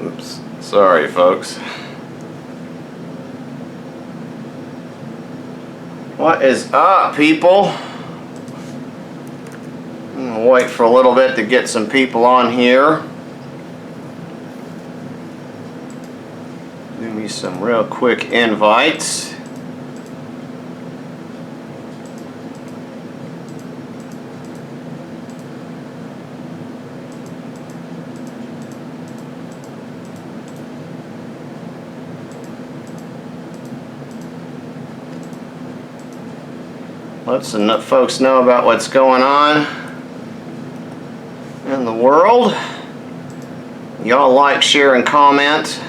Oops. Sorry, folks. What is up, people? I'm gonna wait for a little bit to get some people on here. Do me some real quick invites. Let some folks know about what's going on in the world. Y'all like, share, and comment.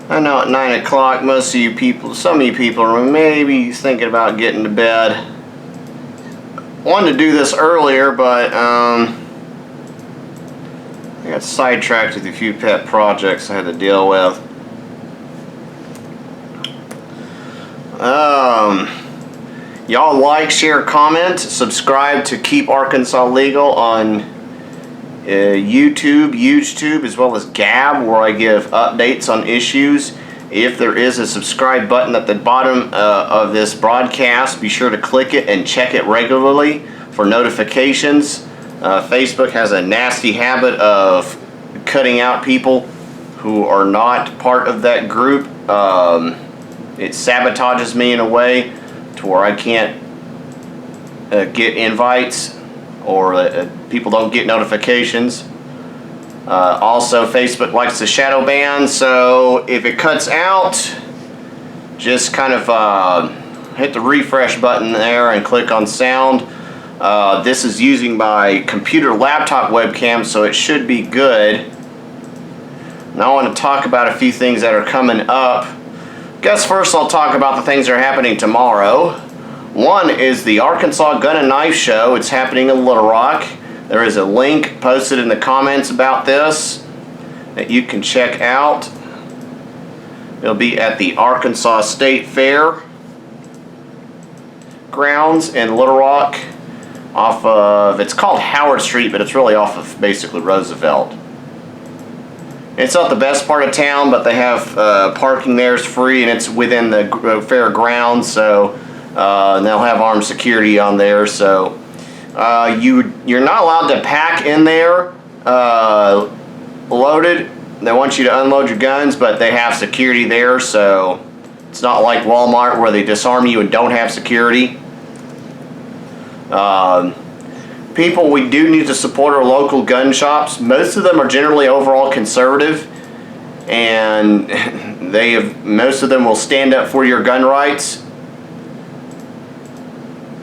I know at 9 o'clock most of you people, some of you people are maybe thinking about getting to bed. Wanted to do this earlier, but I got sidetracked with a few pet projects I had to deal with. Y'all like, share, comment, subscribe to Keep Arkansas Legal on YouTube, as well as Gab, where I give updates on issues. If there is a subscribe button at the bottom of this broadcast, be sure to click it and check it regularly for notifications. Facebook has a nasty habit of cutting out people who are not part of that group. It sabotages me in a way to where I can't get invites, or people don't get notifications. Also, Facebook likes to shadow ban, so if it cuts out, just kind of hit the refresh button there and click on sound. This is using my computer laptop webcam, so it should be good. Now I want to talk about a few things that are coming up. Guess first I'll talk about the things that are happening tomorrow. One is the Arkansas Gun and Knife Show. It's happening in Little Rock. There is a link posted in the comments about this that you can check out. It'll be at the Arkansas State Fair grounds in Little Rock, off of, it's called Howard Street, but it's really off of basically Roosevelt. It's not the best part of town, but they have parking there is free, and it's within the fair grounds, so and they'll have armed security on there. So you're not allowed to pack in there loaded. They want you to unload your guns, but they have security there, so it's not like Walmart where they disarm you and don't have security. People, we do need to support our local gun shops. Most of them are generally overall conservative, and most of them will stand up for your gun rights.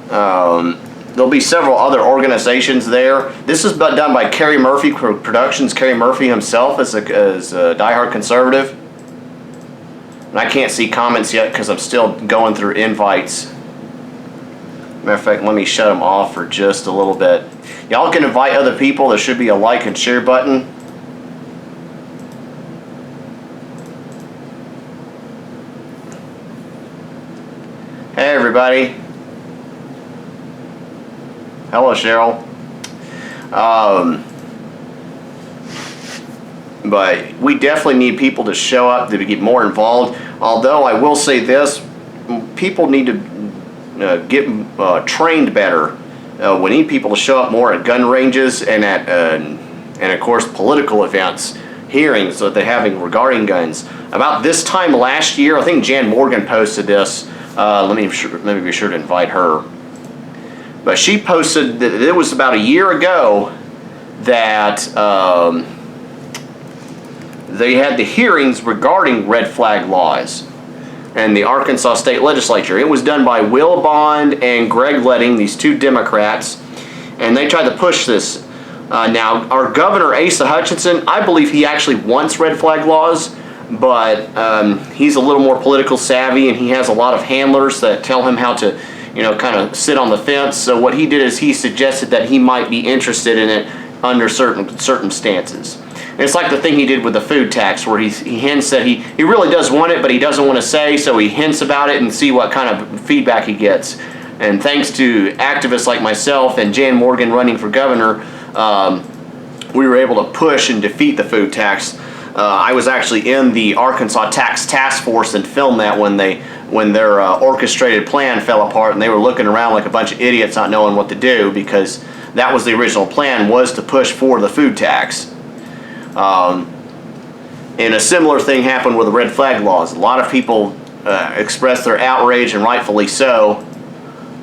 There'll be several other organizations there. This is done by Kerry Murphy Productions. Kerry Murphy himself is a diehard conservative. And I can't see comments yet because I'm still going through invites. Matter of fact, let me shut them off for just a little bit. Y'all can invite other people. There should be a like and share button. Hey everybody. Hello Cheryl. But we definitely need people to show up, to get more involved. Although I will say this, people need to get trained better. We need people to show up more at gun ranges and at and of course political events, hearings that they're having regarding guns. About this time last year, I think Jan Morgan posted this. Let me be sure to invite her. But she posted that it was about a year ago that they had the hearings regarding red flag laws and the Arkansas State Legislature. It was done by Will Bond and Greg Letting, these two Democrats, and they tried to push this. Now, our governor, Asa Hutchinson, I believe he actually wants red flag laws, but he's a little more political savvy, and he has a lot of handlers that tell him how to, kind of sit on the fence. So what he did is he suggested that he might be interested in it under certain circumstances. And it's like the thing he did with the food tax, where he hints that he really does want it, but he doesn't want to say, so he hints about it and see what kind of feedback he gets. And thanks to activists like myself and Jan Morgan running for governor, we were able to push and defeat the food tax. I was actually in the Arkansas Task Force and filmed that when their orchestrated plan fell apart, and they were looking around like a bunch of idiots not knowing what to do, because that was the original plan, was to push for the food tax. And a similar thing happened with the red flag laws. A lot of people expressed their outrage, and rightfully so,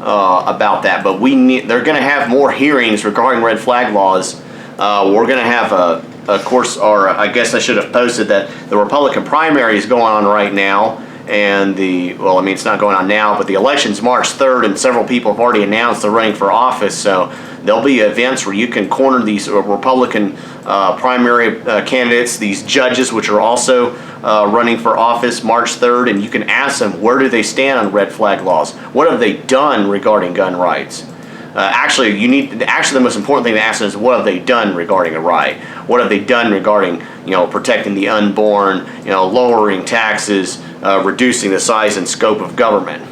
about that. But they're going to have more hearings regarding red flag laws. We're going to have of course, I guess I should have posted that the Republican primary is going on right now, and it's not going on now, but the election's March 3rd, and several people have already announced they're running for office. So there'll be events where you can corner these Republican primary candidates, these judges, which are also running for office March 3rd, and you can ask them, where do they stand on red flag laws? What have they done regarding gun rights? Actually, the most important thing to ask is, what have they done regarding a right? What have they done regarding, protecting the unborn, lowering taxes, reducing the size and scope of government?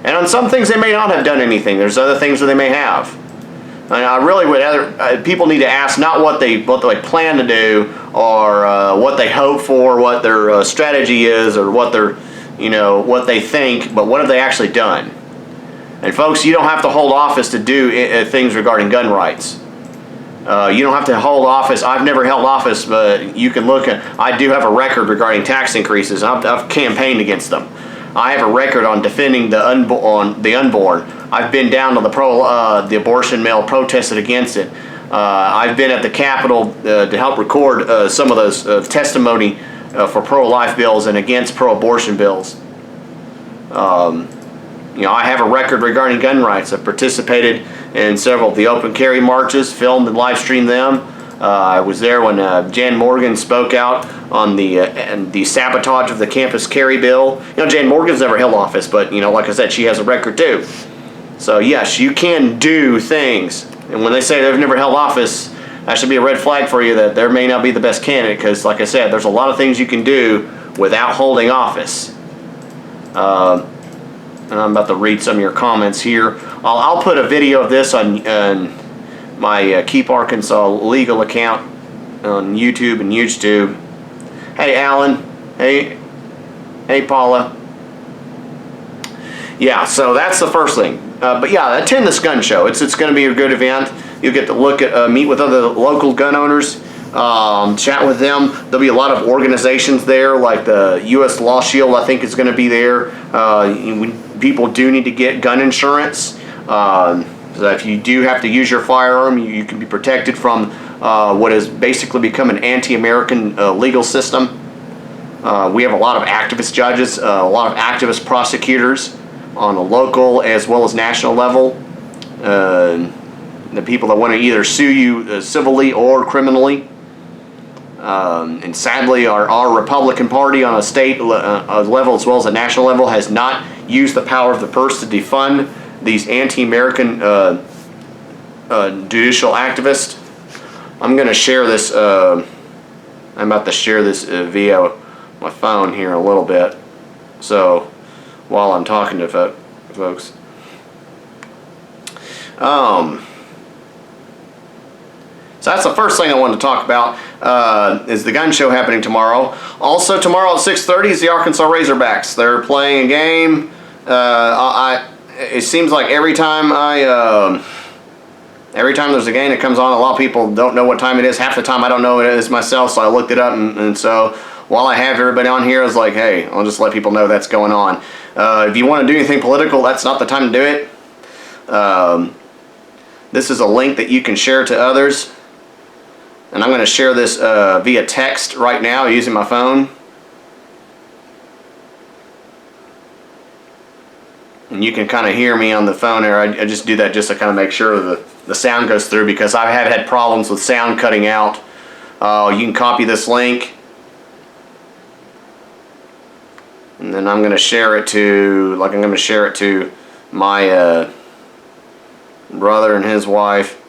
And on some things they may not have done anything. There's other things that they may have. And I really would people need to ask not what they plan to do, or what they hope for, what their strategy is, or what they think, but what have they actually done? And folks, you don't have to hold office to do things regarding gun rights. You don't have to hold office. I've never held office, but you can look at. I do have a record regarding tax increases. I've campaigned against them. I have a record on defending the unborn. I've been down to the abortion mill, protested against it. I've been at the Capitol to help record some of those testimony for pro-life bills and against pro-abortion bills. I have a record regarding gun rights. I've participated in several of the open carry marches, filmed and live streamed them. I was there when Jan Morgan spoke out on the sabotage of the campus carry bill. Jan Morgan's never held office, but like I said, she has a record too. So yes, you can do things. And when they say they've never held office, that should be a red flag for you that they may not be the best candidate, because like I said, there's a lot of things you can do without holding office. And I'm about to read some of your comments here. I'll put a video of this on my Keep Arkansas legal account on YouTube and YouTube. Hey, Alan. Hey, Paula. Yeah, so that's the first thing. But yeah, attend this gun show. It's going to be a good event. You'll get to look at, meet with other local gun owners, chat with them. There'll be a lot of organizations there, like the U.S. Law Shield, I think, is going to be there. People do need to get gun insurance. So if you do have to use your firearm, you can be protected from what has basically become an anti-American legal system. We have a lot of activist judges, a lot of activist prosecutors on a local as well as national level. The people that want to either sue you civilly or criminally. And sadly, our Republican Party on a state level as well as a national level has not used the power of the purse to defund these anti-American judicial activists. I'm going to share this. I'm about to share this via my phone here in a little bit. So while I'm talking to folks. So that's the first thing I wanted to talk about, is the gun show happening tomorrow. Also tomorrow at 6:30 is the Arkansas Razorbacks. They're playing a game. It seems like every time there's a game that comes on, a lot of people don't know what time it is. Half the time I don't know what it is myself, so I looked it up, and so while I have everybody on here, I was like, hey, I'll just let people know that's going on. If you want to do anything political, that's not the time to do it. This is a link that you can share to others. And I'm going to share this via text right now using my phone. And you can kind of hear me on the phone here. I just do that just to kind of make sure the sound goes through, because I have had problems with sound cutting out. You can copy this link. And then I'm going to share it to, my brother and his wife.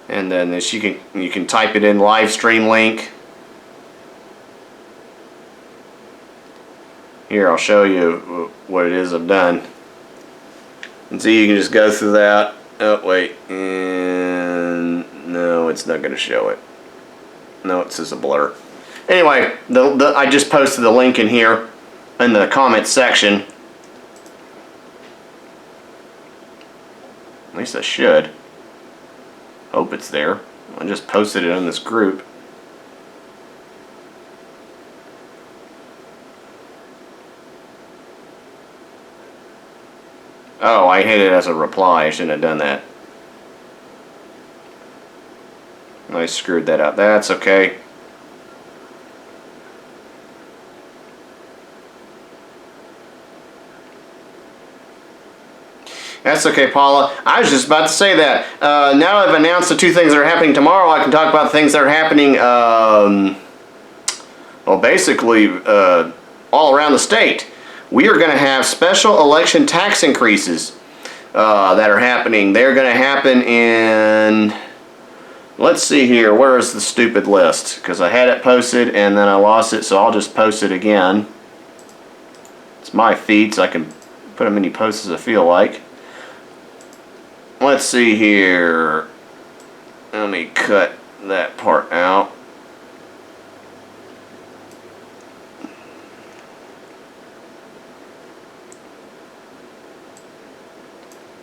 And then this, you can type it in, live stream link. Here, I'll show you what it is I've done. And see, you can just go through that. Oh, wait. And no, it's not going to show it. No, it says a blur. Anyway, I just posted the link in here in the comments section. At least I should. Hope it's there. I just posted it in this group. Oh, I hit it as a reply. I shouldn't have done that. I screwed that up. That's okay. That's okay, Paula. I was just about to say that. Now I've announced the 2 things that are happening tomorrow, I can talk about things that are happening, well, basically, all around the state. We are going to have special election tax increases that are happening. They're going to happen in... Let's see here. Where is the stupid list? Because I had it posted and then I lost it, so I'll just post it again. It's my feed, so I can put as many posts as I feel like. Let's see here. Let me cut that part out.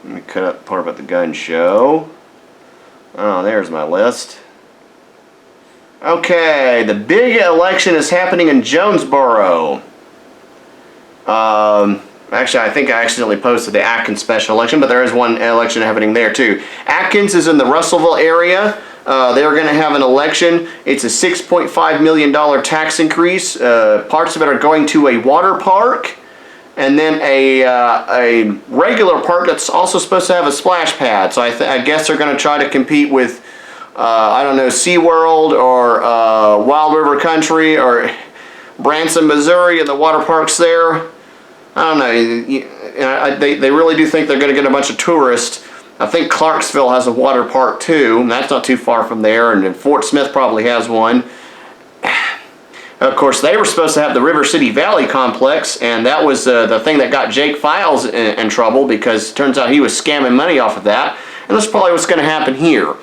Let me cut out the part about the gun show. Oh, there's my list. Okay, the big election is happening in Jonesboro. Actually, I think I accidentally posted the Atkins special election, but there is one election happening there too. Atkins is in the Russellville area. They're going to have an election. It's a $6.5 million tax increase. Parts of it are going to a water park, and then a regular park that's also supposed to have a splash pad. So I guess they're going to try to compete with, I don't know, SeaWorld or Wild River Country or Branson, Missouri, and the water parks there. I don't know. They really do think they're going to get a bunch of tourists. I think Clarksville has a water park too, and that's not too far from there, and then Fort Smith probably has one. Of course, they were supposed to have the River City Valley complex, and that was the thing that got Jake Files in trouble, because it turns out he was scamming money off of that, and that's probably what's going to happen here.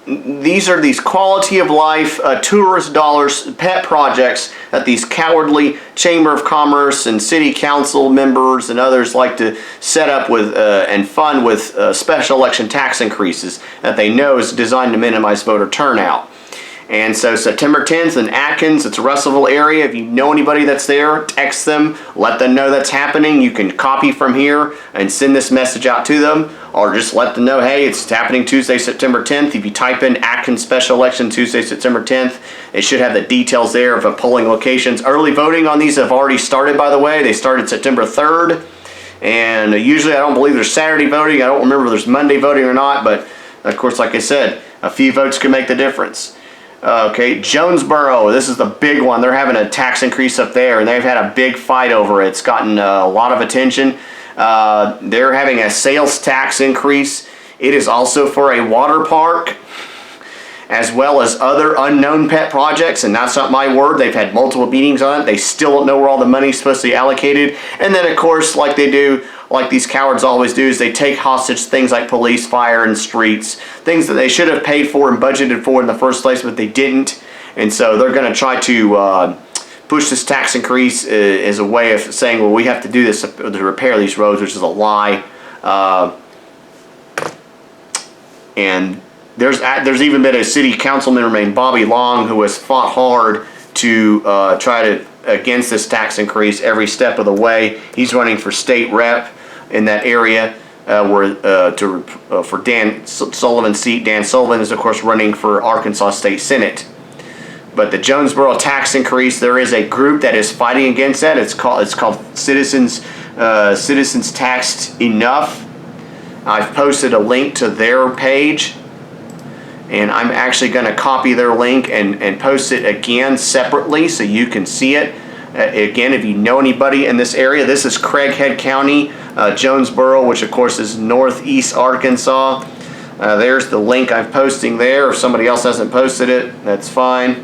These are these quality of life, tourist dollars, pet projects that these cowardly Chamber of Commerce and City Council members and others like to set up with and fund with special election tax increases that they know is designed to minimize voter turnout. And so September 10th in Atkins, it's a Russellville area. If you know anybody that's there, text them, let them know that's happening. You can copy from here and send this message out to them, or just let them know, hey, it's happening Tuesday, September 10th. If you type in Atkins special election Tuesday, September 10th, it should have the details there of the polling locations. Early voting on these have already started, by the way. They started September 3rd. And usually I don't believe there's Saturday voting. I don't remember if there's Monday voting or not, but of course, like I said, a few votes can make the difference. Okay, Jonesboro, this is the big one. They're having a tax increase up there, and they've had a big fight over it. It's gotten a lot of attention. They're having a sales tax increase. It is also for a water park, as well as other unknown pet projects, and that's not my word. They've had multiple meetings on it. They still don't know where all the money's supposed to be allocated. And then, of course, like they do, like these cowards always do, is they take hostage things like police, fire, and streets, things that they should have paid for and budgeted for in the first place, but they didn't. And so they're going to try to push this tax increase as a way of saying, well, we have to do this to repair these roads, which is a lie. And there's even been a city council member named Bobby Long who has fought hard to try to against this tax increase every step of the way. He's running for state rep in that area for Dan Sullivan's seat. Dan Sullivan is, of course, running for Arkansas State Senate. But the Jonesboro tax increase, there is a group that is fighting against that. It's called Citizens Taxed Enough. I've posted a link to their page, and I'm actually going to copy their link and post it again separately so you can see it. Again, if you know anybody in this area, this is Craighead County, Jonesboro, which of course is northeast Arkansas. There's the link I'm posting there. If somebody else hasn't posted it, that's fine.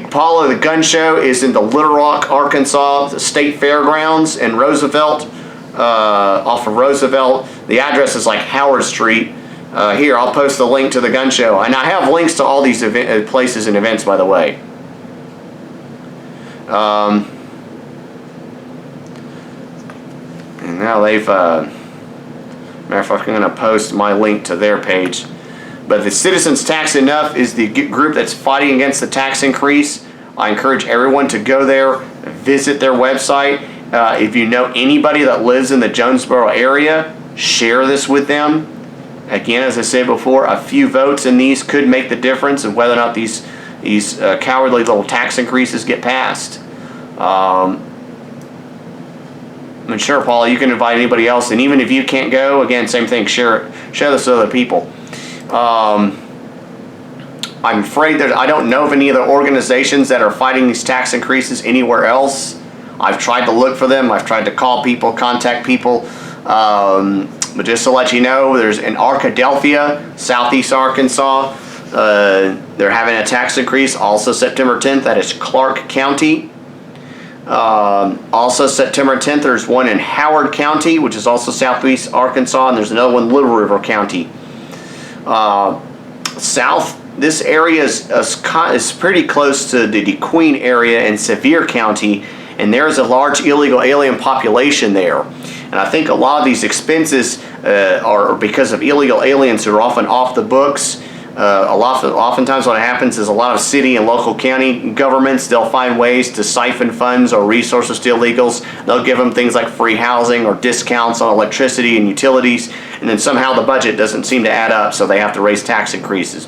Paula, the gun show is in the Little Rock, Arkansas, the State Fairgrounds in Roosevelt, off of Roosevelt. The address is like Howard Street. Here, I'll post the link to the gun show. And I have links to all these places and events, by the way. And now they've, matter of fact, I'm going to post my link to their page. But the Citizens Tax Enough is the group that's fighting against the tax increase. I encourage everyone to go there, visit their website. If you know anybody that lives in the Jonesboro area, share this with them. Again, as I said before, a few votes in these could make the difference in whether or not these cowardly little tax increases get passed. And sure, Paula, you can invite anybody else, and even if you can't go, again, same thing, share this with other people. I'm afraid that I don't know of any other organizations that are fighting these tax increases anywhere else. I've tried to look for them. I've tried to call people, contact people. But just to let you know, there's in Arkadelphia, southeast Arkansas, they're having a tax increase also September 10th. That is Clark County. Also September 10th, there's one in Howard County, which is also southeast Arkansas, and there's another one in Little River County. This area is pretty close to the DeQueen area in Sevier County, and there's a large illegal alien population there. And I think a lot of these expenses are because of illegal aliens who are often off the books. Oftentimes what happens is a lot of city and local county governments, they'll find ways to siphon funds or resources to illegals. They'll give them things like free housing or discounts on electricity and utilities, and then somehow the budget doesn't seem to add up, so they have to raise tax increases.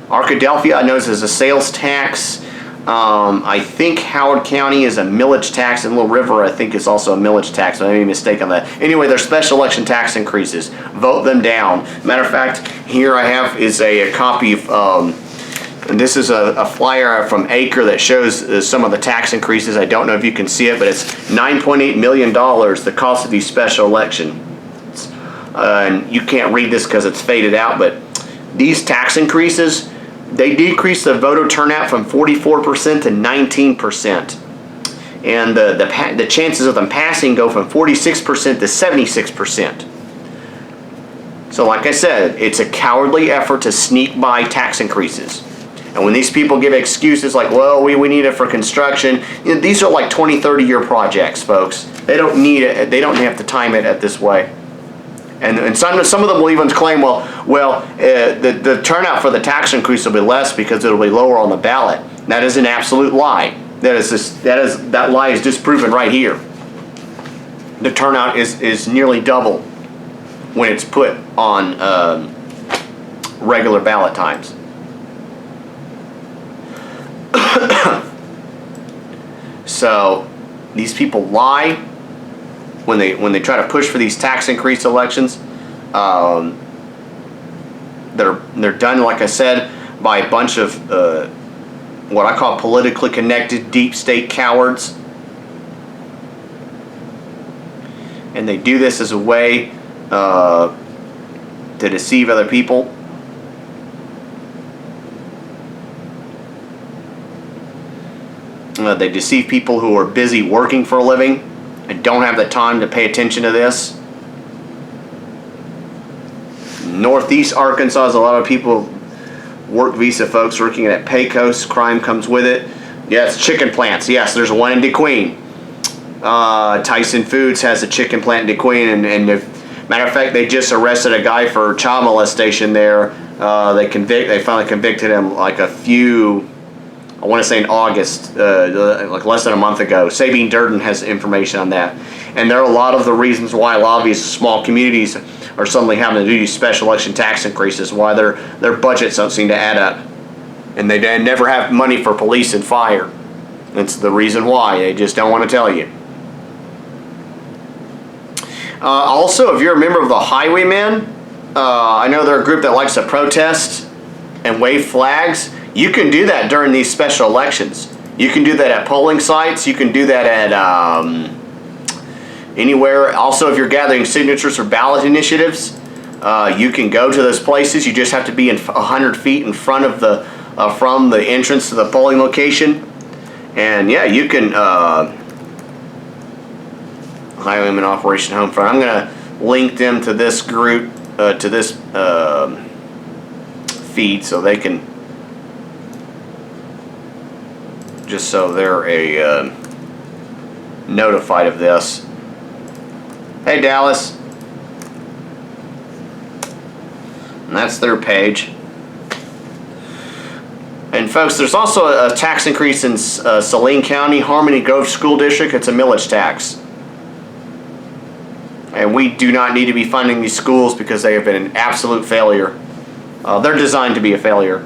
Arkadelphia, I know, is a sales tax. I think Howard County is a millage tax, and Little River, I think, is also a millage tax. I made a mistake on that. Anyway, they're special election tax increases. Vote them down. Matter of fact, here I have is a copy of, and this is a flyer from Acre that shows some of the tax increases. I don't know if you can see it, but it's $9.8 million, the cost of these special elections. And you can't read this because it's faded out, but these tax increases, they decrease the voter turnout from 44% to 19%. And the chances of them passing go from 46% to 76%. So like I said, it's a cowardly effort to sneak by tax increases. And when these people give excuses like, well, we need it for construction, you know, these are like 20, 30-year projects, folks. They don't need it. They don't have to time it at this way. And some of them will even claim, the turnout for the tax increase will be less because it'll be lower on the ballot. That is an absolute lie. That lie is disproven right here. The turnout is nearly double when it's put on regular ballot times. So these people lie when they try to push for these tax increase elections. They're done, like I said, by a bunch of what I call politically connected deep state cowards. And they do this as a way to deceive other people. They deceive people who are busy working for a living and don't have the time to pay attention to this. Northeast Arkansas is a lot of people, work visa folks working at Pecos. Crime comes with it. Yes, chicken plants. Yes, there's one in DeQueen. Tyson Foods has a chicken plant in DeQueen, and matter of fact, they just arrested a guy for child molestation there. They finally convicted him like I want to say in August, like less than a month ago. Sabine Durden has information on that. And there are a lot of the reasons why a lot of these small communities are suddenly having to do these special election tax increases, why their budgets don't seem to add up. And they never have money for police and fire. That's the reason why. They just don't want to tell you. Also, if you're a member of the Highwaymen, I know they're a group that likes to protest and wave flags. You can do that during these special elections. You can do that at polling sites. You can do that at anywhere. Also, if you're gathering signatures for ballot initiatives, you can go to those places. You just have to be 100 feet in front of the from the entrance to the polling location. And yeah, you can Highwayman Operation Homefront. I'm going to link them to this group, to this feed, so they can, just so they're notified of this. Hey, Dallas. And that's their page. And folks, there's also a tax increase in Saline County, Harmony Grove School District. It's a millage tax. And we do not need to be funding these schools because they have been an absolute failure. They're designed to be a failure.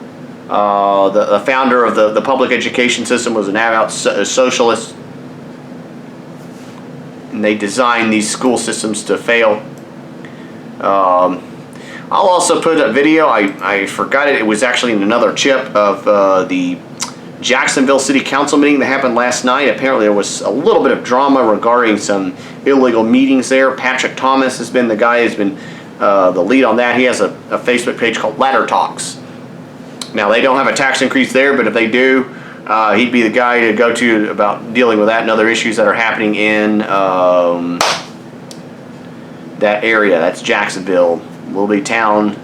The founder of the public education system was an out socialist. And they designed these school systems to fail. I'll also put a video, I forgot it, it was actually in another chip, of the Jacksonville City Council meeting that happened last night. Apparently there was a little bit of drama regarding some illegal meetings there. Patrick Thomas has been the guy who's been the lead on that. He has a Facebook page called Ladder Talks. Now, they don't have a tax increase there, but if they do, he'd be the guy to go to about dealing with that and other issues that are happening in that area. That's Jacksonville, Little Bitty town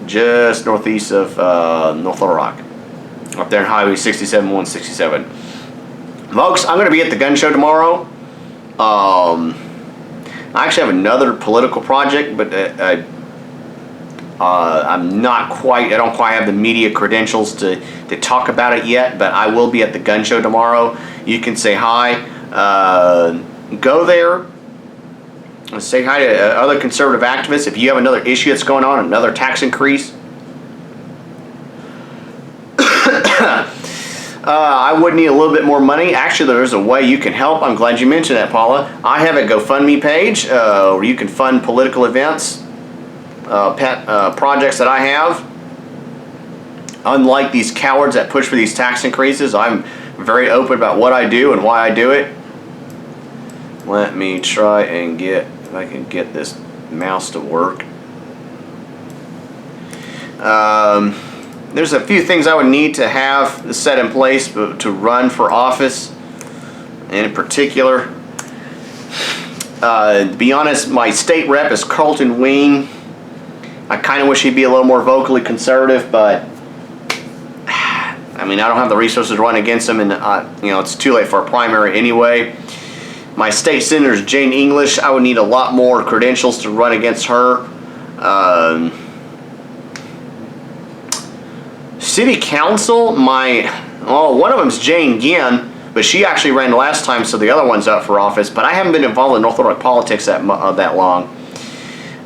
just northeast of North Little Rock, up there on Highway 67, 167. Folks, I'm going to be at the gun show tomorrow. I actually have another political project, but I'm not quite, I don't quite have the media credentials to talk about it yet, but I will be at the gun show tomorrow. You can say hi. Go there. Say hi to other conservative activists. If you have another issue that's going on, another tax increase, I would need a little bit more money. Actually, there's a way you can help. I'm glad you mentioned that, Paula. I have a GoFundMe page where you can fund political events, pet projects that I have. Unlike these cowards that push for these tax increases, I'm very open about what I do and why I do it. Let me try and get, if I can get this mouse to work. There's a few things I would need to have set in place to run for office. In particular, to be honest, my state rep is Carlton Wing. I kind of wish he'd be a little more vocally conservative, but I mean, I don't have the resources to run against him, and you know, it's too late for a primary anyway. My state senator is Jane English. I would need a lot more credentials to run against her. City Council, one of them is Jane Ginn, but she actually ran last time, so the other one's up for office. But I haven't been involved in North Little Rock politics that long.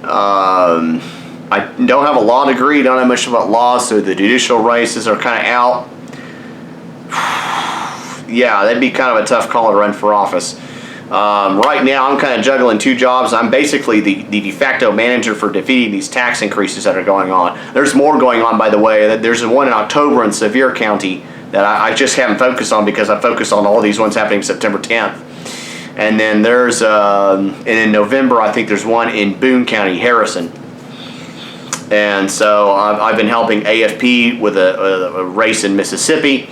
I don't have a law degree, don't have much about law, so the judicial races are kind of out. Yeah, that'd be kind of a tough call to run for office. Right now, I'm kind of juggling two jobs. I'm basically the de facto manager for defeating these tax increases that are going on. There's more going on, by the way. There's one in October in Sevier County that I just haven't focused on because I focused on all these ones happening September 10th. And then there's, and in November, I think there's one in Boone County, Harrison. And so I've been helping AFP with a race in Mississippi.